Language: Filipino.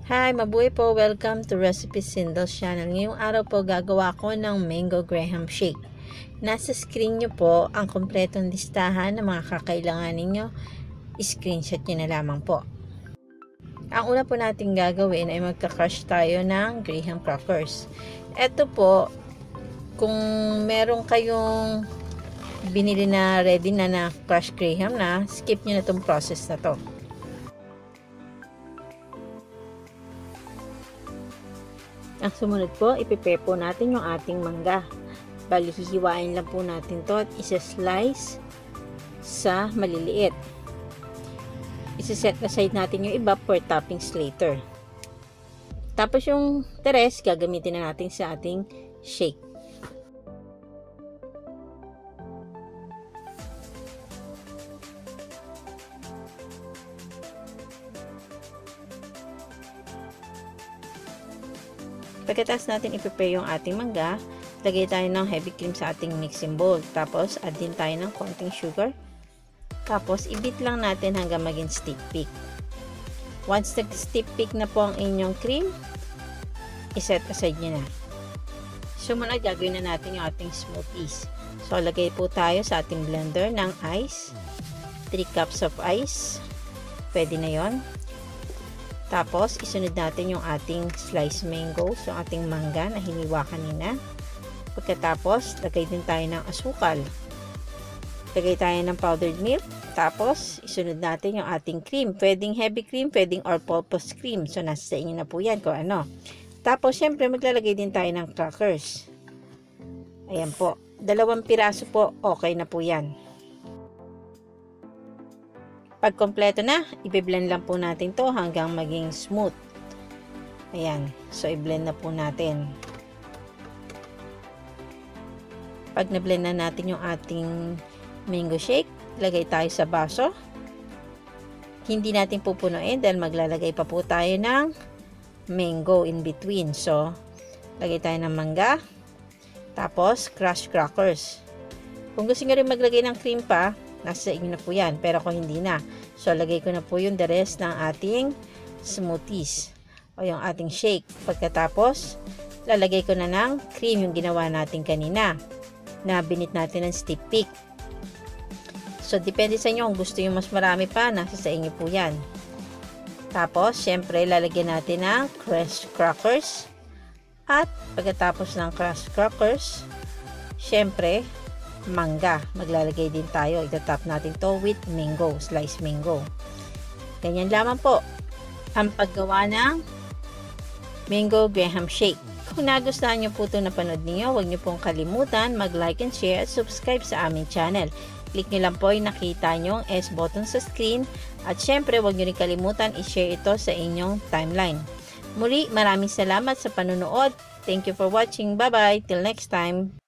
Hi, mabuhay po. Welcome to Recipe Sindles Channel. Ngayong araw po gagawa ko ng Mango Graham Shake. Nasa screen nyo po ang kompletong listahan ng mga kakailangan ninyo. Screenshot nyo na lamang po. Ang una po natin gagawin ay magka-crush tayo ng Graham crackers. Ito po, kung meron kayong binili na ready na crush Graham na, skip nyo na itong process na to. Ang sumunod po, ipipepo natin yung ating mangga. Bali, hihiwain lang po natin to at isa-slice sa maliliit. Isa-set aside natin yung iba for toppings later. Tapos yung teres, gagamitin na natin sa ating shake. Pagkatapos natin i-prepare yung ating mangga, lagay tayo ng heavy cream sa ating mixing bowl. Tapos, add din tayo ng konting sugar. Tapos, i-beat lang natin hanggang maging stick peak. Once nag-stick peak na po ang inyong cream, iset aside nyo na. Sumunod, gagawin na natin yung ating smoothies. So, lagay po tayo sa ating blender ng ice. 3 cups of ice. Pwede na yon. Tapos, isunod natin yung ating sliced mangoes, yung ating mangga na hiniwa kanina. Pagkatapos, lagay din tayo ng asukal. Lagay tayo ng powdered milk. Tapos, isunod natin yung ating cream. Pwedeng heavy cream, pwedeng all-purpose cream. So, nasa sa inyo na po yan kung ano. Tapos, syempre, maglalagay din tayo ng crackers. Ayan po. 2 piraso po, okay na po yan. Pag kompleto na, i-blend lang po natin to hanggang maging smooth. Ayan. So, i-blend na po natin. Pag na-blend na natin yung ating mango shake, lagay tayo sa baso. Hindi natin pupunuin dahil maglalagay pa po tayo ng mango in between. So, lagay tayo ng mangga. Tapos, crushed crackers. Kung gusto nyo rin maglagay ng cream pa, nasa inyo na po yan, pero kung hindi na, so lagay ko na po yung the rest ng ating smoothies o yung ating shake. Pagkatapos, lalagay ko na ng cream yung ginawa natin kanina na binit natin ng stick peak. So, depende sa inyo kung gusto yung mas marami pa, nasa sa inyo po yan. Tapos, syempre, lalagyan natin ng crushed crackers at pagkatapos ng crushed crackers, syempre, mangga. Maglalagay din tayo. Itatap natin to with mango, sliced mango. Ganyan lamang po ang paggawa ng Mango Graham Shake. Kung nagustuhan nyo po ito na panood niyo, huwag nyo pong kalimutan mag-like and share at subscribe sa aming channel. Click nyo lang po yung nakita nyo S button sa screen at syempre huwag nyo rin kalimutan i-share ito sa inyong timeline. Muli, maraming salamat sa panonood. Thank you for watching. Bye-bye. Till next time.